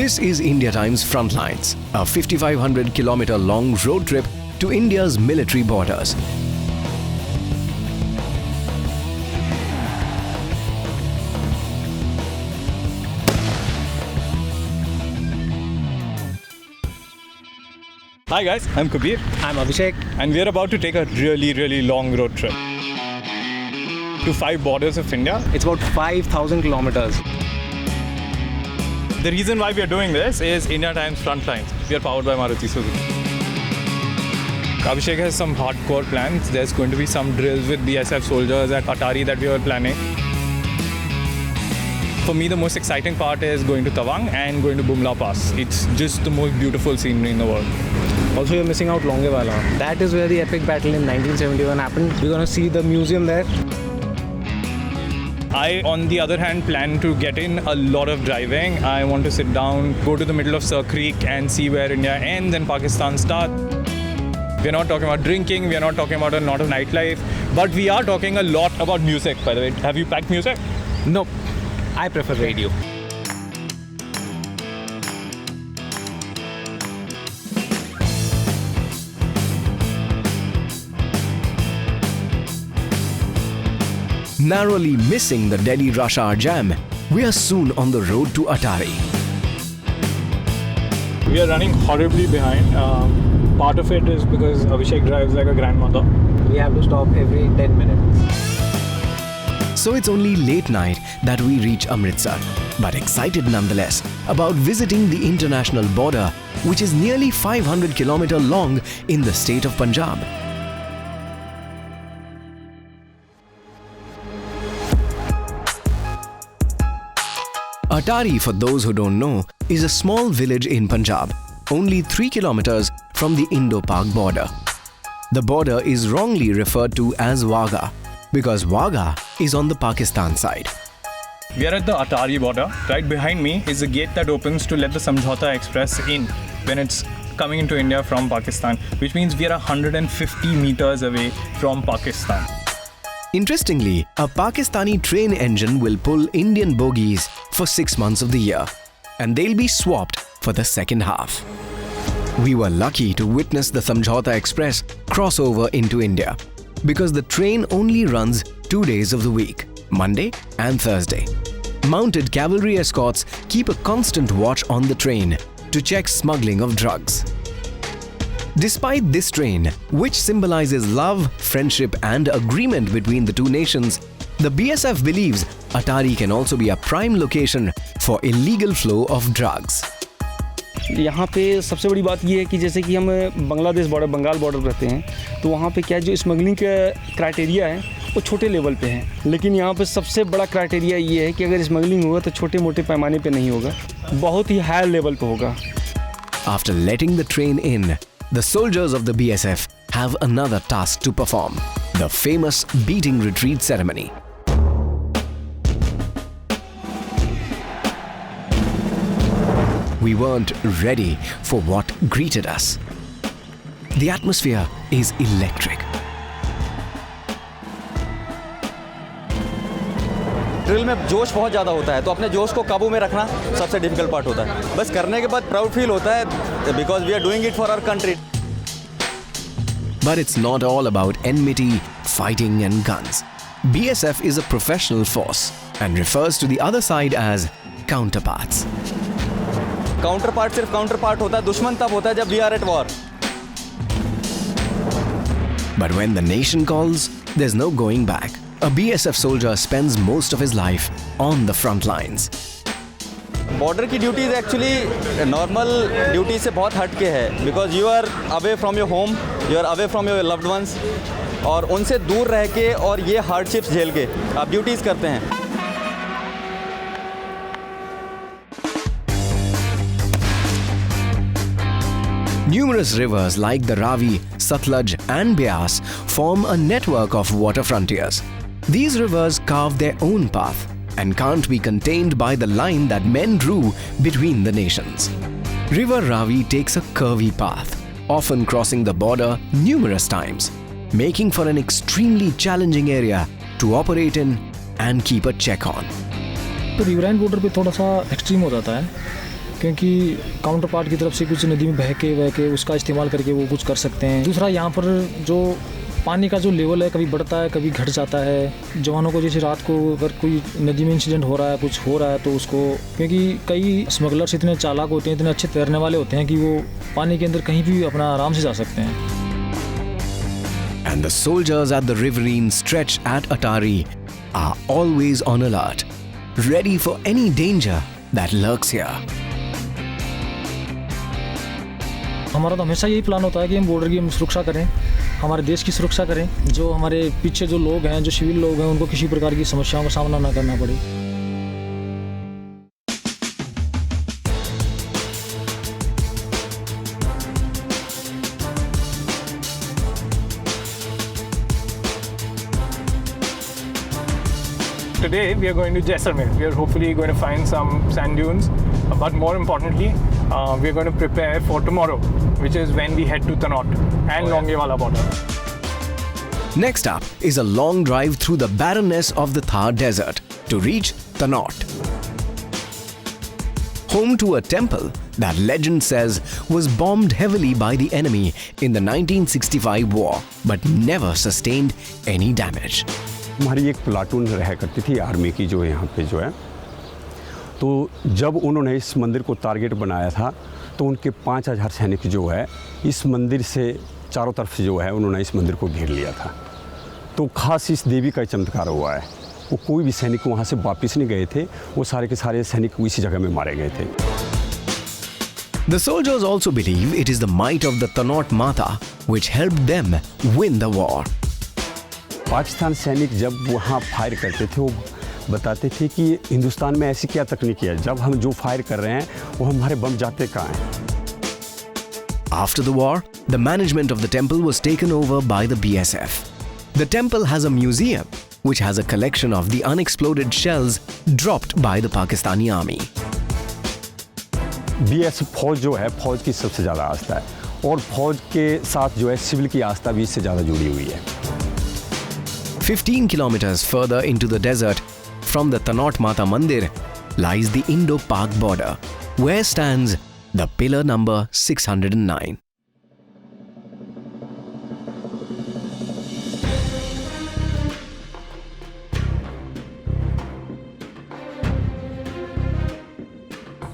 This is Indiatimes Frontlines, a 5,500-kilometer long road trip to India's military borders. Hi guys, I'm Kabir. I'm Abhishek. And we're about to take a really long road trip to 5 borders of India. It's about 5,000 kilometers. The reason why we are doing this is Indiatimes Frontlines. We are powered by Maruti Suzuki. Abhishek has some hardcore plans. There's going to be some drills with BSF soldiers at Atari that we are planning. For me, the most exciting part is going to Tawang and going to Bumla Pass. It's just the most beautiful scenery in the world. Also, you're missing out Longewala. That is where the epic battle in 1971 happened. We're going to see the museum there. I, on the other hand, plan to get in a lot of driving. I want to sit down, go to the middle of Sir Creek and see where India ends and Pakistan starts. We're not talking about drinking, we're not talking about a lot of nightlife, but we are talking a lot about music, by the way. Have you packed music? Nope. I prefer radio. Narrowly missing the Delhi rush hour jam, we are soon on the road to Atari. We are running horribly behind. Part of it is because Abhishek drives like a grandmother. We have to stop every 10 minutes. So it's only late night that we reach Amritsar, but excited nonetheless about visiting the international border, which is nearly 500 kilometers long in the state of Punjab. Atari, for those who don't know, is a small village in Punjab, only 3 kilometers from the Indo-Pak border. The border is wrongly referred to as Wagah, because Wagah is on the Pakistan side. We are at the Atari border. Right behind me is a gate that opens to let the Samjhauta Express in when it's coming into India from Pakistan, which means we are 150 meters away from Pakistan. Interestingly, a Pakistani train engine will pull Indian bogies for 6 months of the year, and they'll be swapped for the second half. We were lucky to witness the Samjhauta Express cross over into India, because the train only runs 2 days of the week, Monday and Thursday. Mounted cavalry escorts keep a constant watch on the train to check smuggling of drugs. Despite this train, which symbolizes love, friendship and agreement between the two nations, the BSF believes Atari can also be a prime location for illegal flow of drugs. यहाँ पे सबसे बड़ी बात ये है कि जैसे कि हम बांग्लादेश बॉर्डर बंगाल बॉर्डर पर रहते हैं, तो वहाँ पे क्या जो स्मगलिंग का क्राइटेरिया है वो छोटे लेवल पे है, लेकिन यहाँ पे सबसे बड़ा क्राइटेरिया ये है कि अगर स्मगलिंग होगा तो छोटे मोटे पैमाने पे नहीं होगा, बहुत ही हाई लेवल पे होगा. After letting the train in, the soldiers of the BSF have another task to perform, the famous beating retreat ceremony. We weren't ready for what greeted us. The atmosphere is electric. Drill में जोश बहुत ज़्यादा होता है, तो अपने जोश को काबू में रखना सबसे डिफिकल्ट पार्ट होता है. बस करने के बाद प्राउड फील होता है because we are doing it for our country. But it's not all about enmity, fighting and guns. BSF is a professional force and refers to the other side as counterparts. Counterpart सिर्फ counterpart होता है, दुश्मन तब होता है जब we are at war. But when the nation calls, there's no going back. A BSF soldier spends most of his life on the front lines. Border की duties actually normal duty से बहुत हट के है, because you are away from your home, you are away from your loved ones, और उनसे दूर रह के और ये हार्डशिप्स झेल के आप ड्यूटीज़ करते हैं. Numerous rivers like the Ravi, Satluj and Beas form a network of water frontiers. These rivers carve their own path and can't be contained by the line that men drew between the nations. River Ravi takes a curvy path, often crossing the border numerous times, making for an extremely challenging area to operate in and keep a check on. तो riverine border पे थोड़ा सा extreme हो जाता है, क्योंकि counter part की तरफ से कुछ नदी में बह के उसका इस्तेमाल करके वो कुछ कर सकते हैं। दूसरा यहाँ पर जो पानी का जो लेवल है कभी बढ़ता है कभी घट जाता है। जवानों को जैसे रात को अगर कोई नदी में इंसिडेंट हो रहा है कुछ हो रहा है तो उसको, क्योंकि कई स्मगलर्स इतने चालाक होते हैं, इतने अच्छे तैरने वाले होते हैं कि वो पानी के अंदर कहीं भी अपना आराम से जा सकते हैं। And the soldiers at the riverine stretch at Atari are always on alert, ready for any danger that lurks here. हमारा तो हमेशा यही प्लान होता है कि हम बॉर्डर की हम सुरक्षा करें, हमारे देश की सुरक्षा करें। जो हमारे पीछे जो लोग हैं, जो सिविल लोग हैं, उनको किसी प्रकार की समस्याओं का सामना ना करना पड़े। Today we are going to Jaisalmer. We are hopefully going to find some sand dunes, but more importantly, we are going to prepare for tomorrow, which is when we head to Tanaut and Longewala border. Next up is a long drive through the barrenness of the Thar Desert to reach Tanaut. Home to a temple that legend says was bombed heavily by the enemy in the 1965 war, but never sustained any damage. हमारी एक platoon रहा करती थी army की जो यहाँ पे जो है, तो जब उन्होंने इस मंदिर को टारगेट बनाया था तो उनके 5000 सैनिक जो है इस मंदिर से चारों तरफ से जो है उन्होंने इस मंदिर को घेर लिया था। तो खास इस देवी का चमत्कार हुआ है, वो कोई भी सैनिक वहाँ से वापस नहीं गए थे, वो सारे के सारे सैनिक इसी जगह में मारे गए थे। The soldiers also believe it is the might of the Tanaut Mata which helped them win the war. Pakistan सैनिक जब वहाँ फायर करते थे वो बताते थे कि हिंदुस्तान में ऐसी क्या तकनीक है, जब हम जो फायर कर रहे हैं वो हमारे बम जाते कहाँ हैं। After the war, the management of the temple was taken over by the BSF. The temple has a museum which has a collection of the unexploded shells dropped by the Pakistani army. BSF फौज जो है फौज की सबसे ज़्यादा आस्था है और फौज के साथ जो है सिविल की आस्था भी इससे ज़्यादा जुड़ी हुई है। 15 kilometers further into the desert from the Tanaut Mata Mandir lies the Indo-Pak border, where stands the pillar number 609.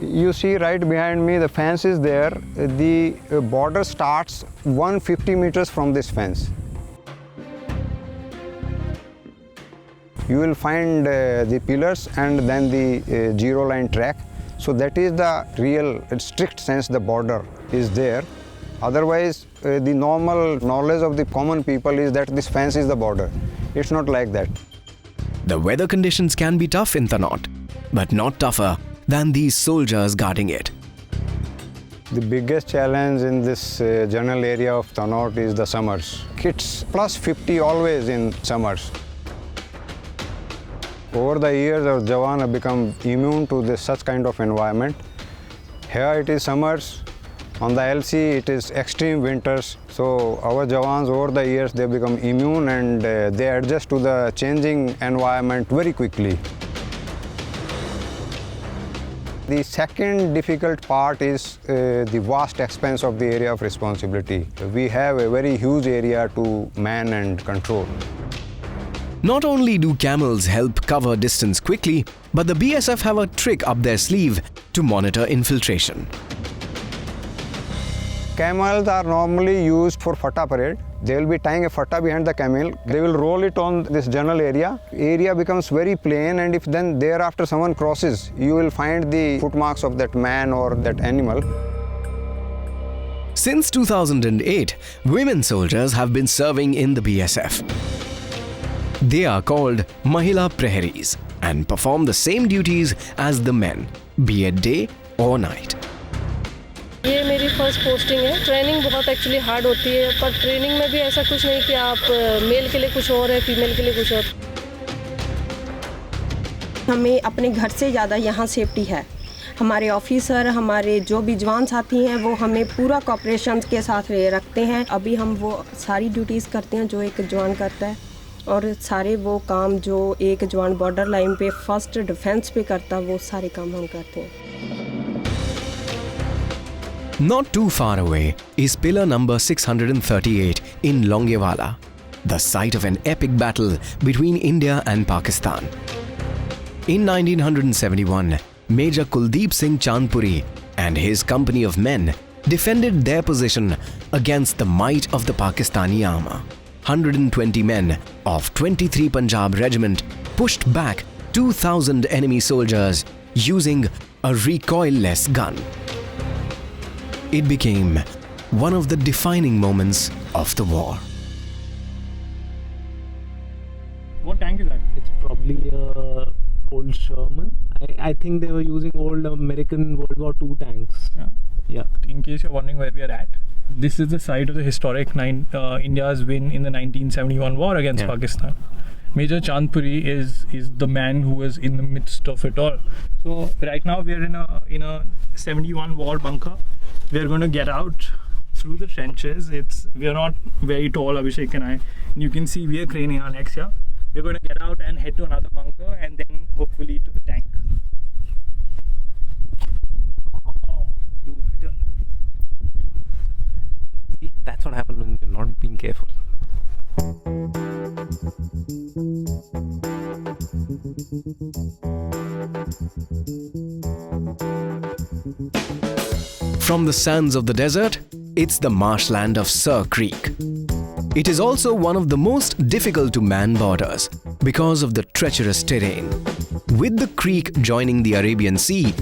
You see right behind me the fence is there. The border starts 150 meters from this fence. You will find the pillars and then the zero line track. So that is the real strict sense the border is there. Otherwise the normal knowledge of the common people is that this fence is the border. It's not like that. The weather conditions can be tough in Tanaut, but not tougher than these soldiers guarding it. The biggest challenge in this general area of Tanaut is the summers. It's plus 50 always in summers. Over the years, our Jawan have become immune to such kind of environment. Here it is summers, on the LC it is extreme winters. So our Jawans over the years they become immune and they adjust to the changing environment very quickly. The second difficult part is the vast expanse of the area of responsibility. We have a very huge area to man and control. Not only do camels help cover distance quickly, but the BSF have a trick up their sleeve to monitor infiltration. Camels are normally used for Fatah parade. They will be tying a Fatah behind the camel. They will roll it on this general area. Area becomes very plain, and if then thereafter someone crosses, you will find the footmarks of that man or that animal. Since 2008, women soldiers have been serving in the BSF. They are called Mahila Praharis and perform the same duties as the men, be it day or night. ये मेरी first posting है। Training बहुत actually hard होती है, पर training में भी ऐसा कुछ नहीं कि आप मेल के लिए कुछ और है, फीमेल के लिए कुछ और। हमें अपने घर से ज़्यादा यहाँ सेफ्टी है। हमारे ऑफिसर, हमारे जो भी जवान साथी हैं वो हमें पूरा कोऑपरेशन के साथ रखते हैं। अभी हम वो सारी ड्यूटीज़ करते हैं जो एक जवान करता है, और सारे वो काम जो एक जवान बॉर्डर लाइन पे फर्स्ट डिफेंस पे करता है वो सारे काम हम करते हैं। Not too far away is pillar number 638 in Longewala, the site of an epic battle between India and Pakistan. In 1971, Major Kuldeep Singh Chandpuri and his company of men defended their position against the might of the Pakistani army. 120 men of 23 Punjab Regiment pushed back 2,000 enemy soldiers using a recoilless gun. It became one of the defining moments of the war. What tank is that? It's probably a old Sherman. I think they were using old American World War II tanks. Yeah. In case you're wondering where we are at, this is the site of the historic India's win in the 1971 war against Pakistan. Major Chandpuri is the man who was in the midst of it all. So right now we are in a 71 war bunker. We are going to get out through the trenches. We are not very tall, Abhishek and I. And you can see we are craning our necks here. We're going to get out and head to another bunker and then hopefully to the tank. Oh, you hit it. See, that's what happened when you're not being careful. From the sands of the desert, it's the marshland of Sur Creek. It is also one of the most difficult to man borders because of the treacherous terrain. With the creek joining the Arabian Sea,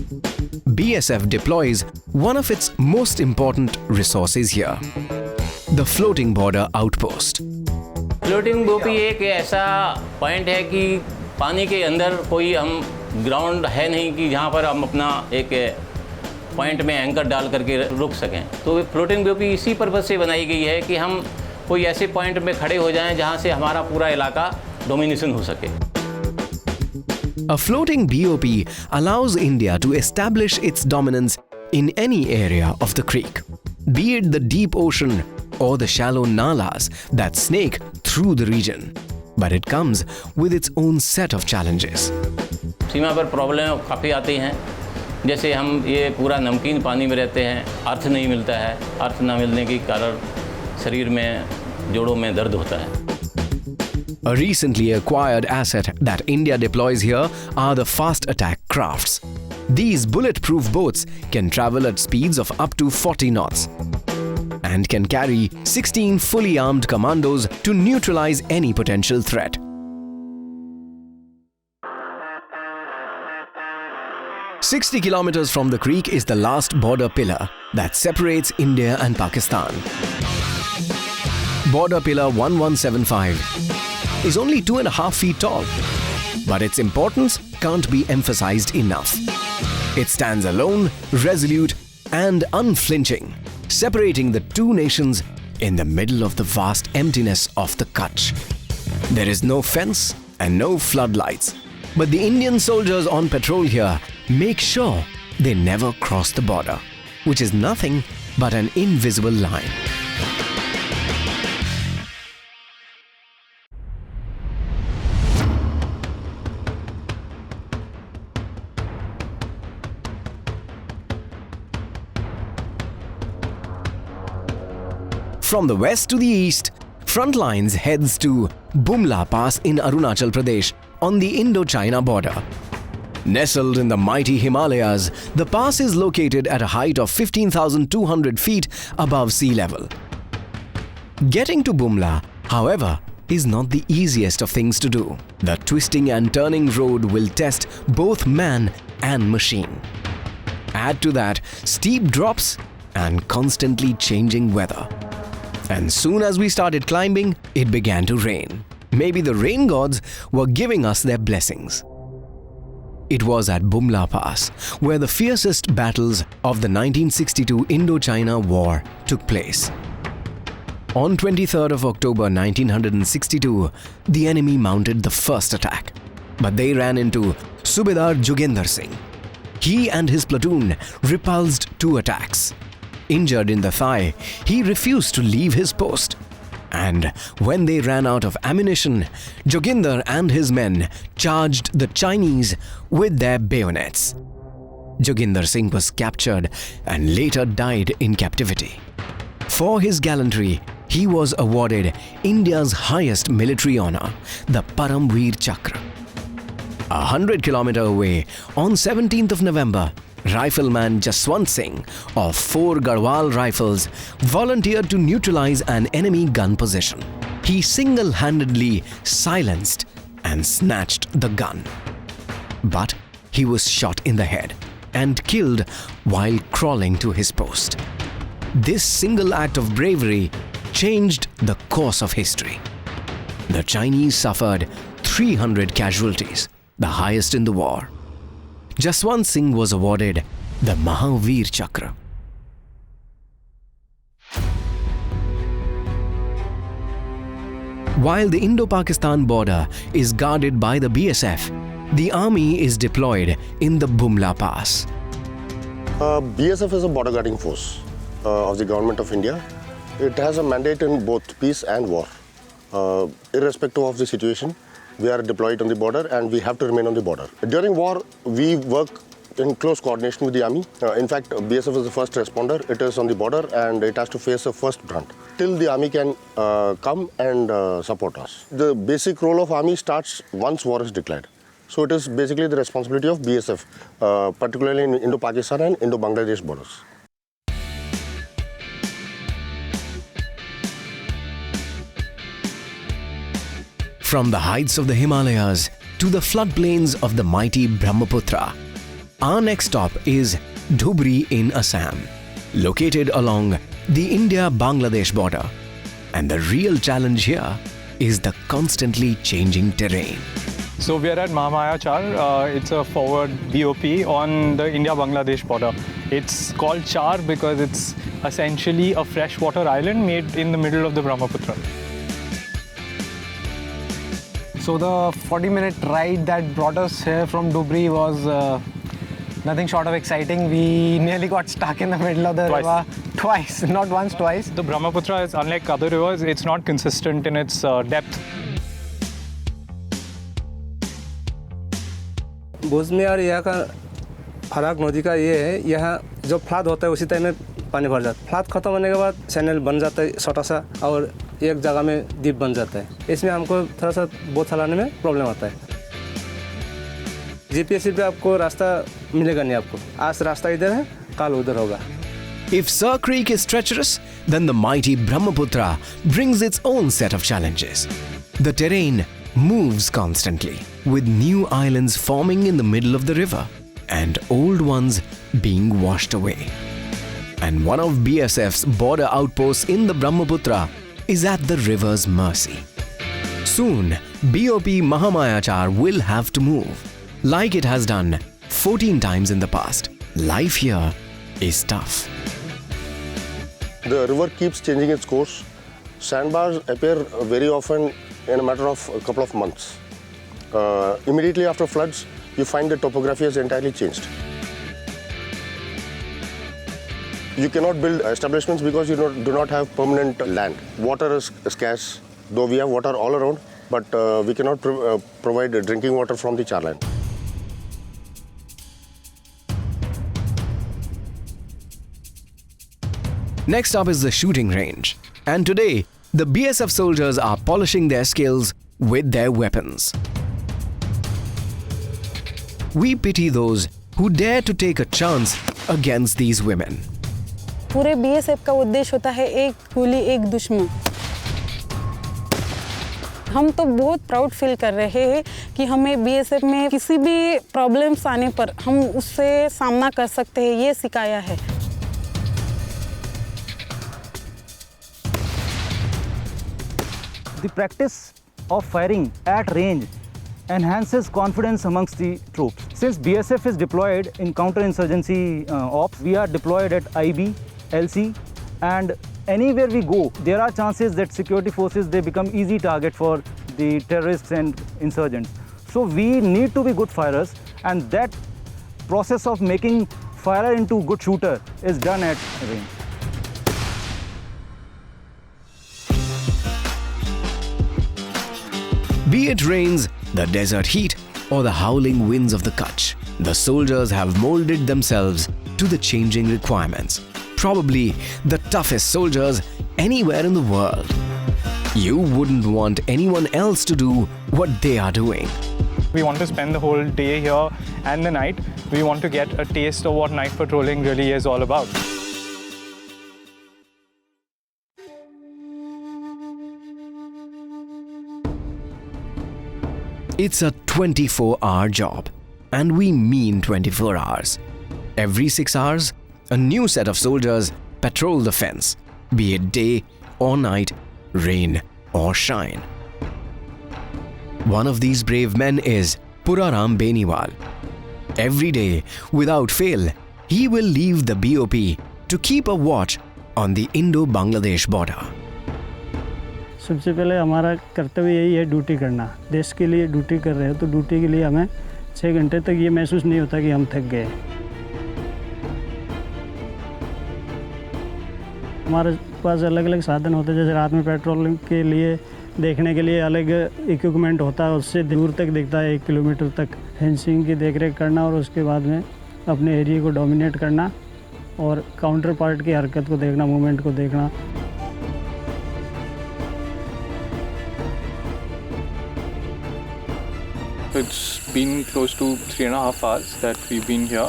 BSF deploys one of its most important resources here, the floating border outpost. Floating बोपी एक ऐसा point है कि पानी के अंदर कोई हम ग्राउंड है नहीं कि जहाँ पर हम अपना एक पॉइंट में एंकर डाल करके रुक सकें। तो फ्लोटिंग बोपी इसी पर्पज़ से बनाई गई है कि हम कोई ऐसे पॉइंट में खड़े हो जाएं जहाँ से हमारा पूरा इलाका डोमिनेशन हो सके। A floating BOP allows India to establish its dominance in any area of the creek, be it the deep ocean or the shallow nalas that snake through the region. But it comes with its own set of challenges. सीमा पर problem काफ़ी आती हैं, जैसे हम ये पूरा नमकीन पानी में रहते हैं, अर्थ नहीं मिलता है, अर्थ ना मिलने के कारण शरीर में जोड़ों में दर्द होता है। A recently acquired asset that India deploys here are the fast attack crafts. These bulletproof boats can travel at speeds of up to 40 knots and can carry 16 fully armed commandos to neutralize any potential threat. "60 kilometers from the creek is the last border pillar that separates India and Pakistan. Border pillar 1175 is only 2.5 feet tall, but its importance can't be emphasized enough. It stands alone, resolute and unflinching, separating the two nations in the middle of the vast emptiness of the Kutch. There is no fence and no floodlights, but the Indian soldiers on patrol here make sure they never cross the border, which is nothing but an invisible line. From the west to the east, Frontlines heads to Bumla Pass in Arunachal Pradesh on the Indo-China border. Nestled in the mighty Himalayas, the pass is located at a height of 15,200 feet above sea level. Getting to Bumla, however, is not the easiest of things to do. The twisting and turning road will test both man and machine. Add to that steep drops and constantly changing weather. And soon as we started climbing, it began to rain. Maybe the rain gods were giving us their blessings. It was at Bumla Pass where the fiercest battles of the 1962 Indo-China War took place. On 23rd of October 1962, the enemy mounted the first attack, but they ran into Subedar Joginder Singh. He and his platoon repulsed 2 attacks. Injured in the thigh, he refused to leave his post. And when they ran out of ammunition, Joginder and his men charged the Chinese with their bayonets. Joginder Singh was captured and later died in captivity. For his gallantry, he was awarded India's highest military honor, the Param Veer Chakra. 100 kilometers away, on 17th of November, rifleman Jaswant Singh of 4 Garhwal Rifles volunteered to neutralize an enemy gun position. He single-handedly silenced and snatched the gun. But he was shot in the head and killed while crawling to his post. This single act of bravery changed the course of history. The Chinese suffered 300 casualties, the highest in the war. Jaswant Singh was awarded the Mahavir Chakra. While the Indo-Pakistan border is guarded by the BSF, the army is deployed in the Bumla Pass. BSF is a border guarding force of the government of India. It has a mandate in both peace and war. Irrespective of the situation, we are deployed on the border and we have to remain on the border. During war, we work in close coordination with the army. In fact, BSF is the first responder. It is on the border and it has to face a first brunt till the army can come and support us. The basic role of army starts once war is declared. So it is basically the responsibility of BSF, particularly in Indo-Pakistan and Indo-Bangladesh borders. From the heights of the Himalayas to the floodplains of the mighty Brahmaputra, our next stop is Dhubri in Assam, located along the India-Bangladesh border. And the real challenge here is the constantly changing terrain. So we are at Mahamaya Char. It's a forward BOP on the India-Bangladesh border. It's called Char because it's essentially a freshwater island made in the middle of the Brahmaputra. So the 40-minute ride that brought us here from Dhubri was nothing short of exciting. We nearly got stuck in the middle of the river twice, not once, twice. The Brahmaputra is unlike other rivers. It's not consistent in its depth. भुज में और यहाँ का फराक नदी का ये है, यहाँ जो फ्लड होता है उसी टाइम में पानी भर जाता है. फ्लड खत्म होने के बाद चैनल बन जाता है छोटा सा और एक जगह में द्वीप बन जाता है. इसमें हमको थोड़ा सा बोट चलाने में प्रॉब्लम आता है. जीपीएस पे आपको रास्ता मिलेगा नहीं आपको. आज रास्ता इधर है, कल उधर होगा. If Sir Creek is treacherous, then the mighty Brahmaputra brings its own set of challenges. The terrain moves constantly, with new islands forming in the middle of the river and old ones being washed away. And one of BSF's border outposts in the Brahmaputra is at the river's mercy. Soon, BOP Mahamaya Char will have to move, like it has done 14 times in the past. Life here is tough. The river keeps changing its course. Sandbars appear very often in a matter of a couple of months. Immediately after floods, you find the topography has entirely changed. You cannot build establishments because you do not have permanent land. Water is scarce, though we have water all around, but we cannot provide drinking water from the charline. Next up is the shooting range. And today, the BSF soldiers are polishing their skills with their weapons. We pity those who dare to take a chance against these women. पूरे BSF का उद्देश्य होता है एक गोली एक दुश्मन. हम तो बहुत प्राउड फील कर रहे हैं कि हमें बीएसएफ में किसी भी प्रॉब्लम्स आने पर हम उससे सामना कर सकते हैं, ये सिखाया है. The practice of firing at range enhances confidence amongst the troops. Since BSF is deployed in counter-insurgency ops, we are deployed at IB, LC, and anywhere we go, there are chances that security forces, they become easy target for the terrorists and insurgents. So we need to be good firers, and that process of making firer into good shooter is done at range. Be it rains, the desert heat, or the howling winds of the Kutch, The soldiers have molded themselves to the changing requirements. Probably the toughest soldiers anywhere in the world. You wouldn't want anyone else to do what they are doing. We want to spend the whole day here and the night. We want to get a taste of what night patrolling really is all about. It's a 24-hour job, and we mean 24 hours. Every 6 hours, a new set of soldiers patrol the fence, be it day or night, rain or shine. One of these brave men is Puraram Beniwal. Every day, without fail, he will leave the BOP to keep a watch on the Indo-Bangladesh border. सबसे पहले हमारा कर्तव्य यही है duty करना। देश के लिए ड्यूटी कर रहे हैं तो ड्यूटी के लिए हमें 6 घंटे तक ये महसूस नहीं होता कि हम थक गए। हमारे पास अलग अलग साधन होते हैं, जैसे रात में पेट्रोलिंग के लिए देखने के लिए अलग इक्विपमेंट होता है, उससे दूर तक दिखता है 1 किलोमीटर तक। फेंसिंग की देखरेख करना और उसके बाद में अपने एरिया को डोमिनेट करना और काउंटर पार्ट की हरकत को देखना, मूवमेंट को देखना। It's been close to 3.5 hours that we've been here.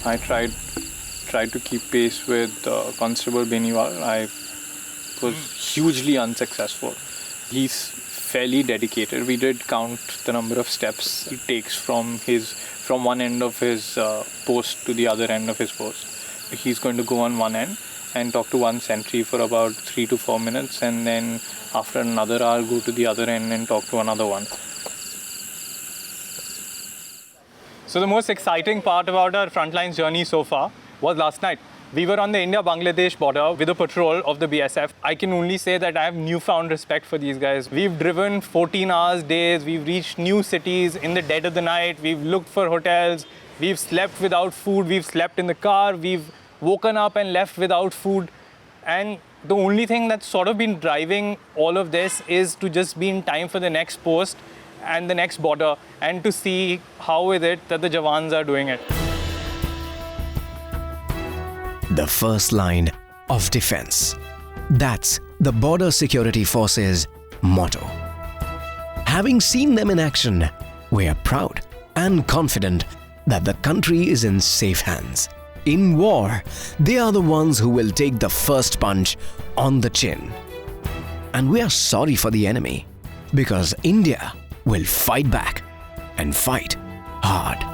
I tried to keep pace with Constable Beniwal. I was hugely unsuccessful. He's fairly dedicated. We did count the number of steps he takes from one end of his post to the other end of his post. He's going to go on one end and talk to one sentry for about 3 to 4 minutes, and then after another hour go to the other end and talk to another one. So the most exciting part about our Frontlines journey so far was last night. We were on the India-Bangladesh border with a patrol of the BSF. I can only say that I have newfound respect for these guys. We've driven 14 hours days, we've reached new cities in the dead of the night, we've looked for hotels, we've slept without food, we've slept in the car, we've woken up and left without food. And the only thing that's sort of been driving all of this is to just be in time for the next post and the next border, and to see how is it that the Jawans are doing it. The first line of defense. That's the Border Security Force's motto. Having seen them in action, we are proud and confident that the country is in safe hands. In war, they are the ones who will take the first punch on the chin. And we are sorry for the enemy, because India will fight back and fight hard.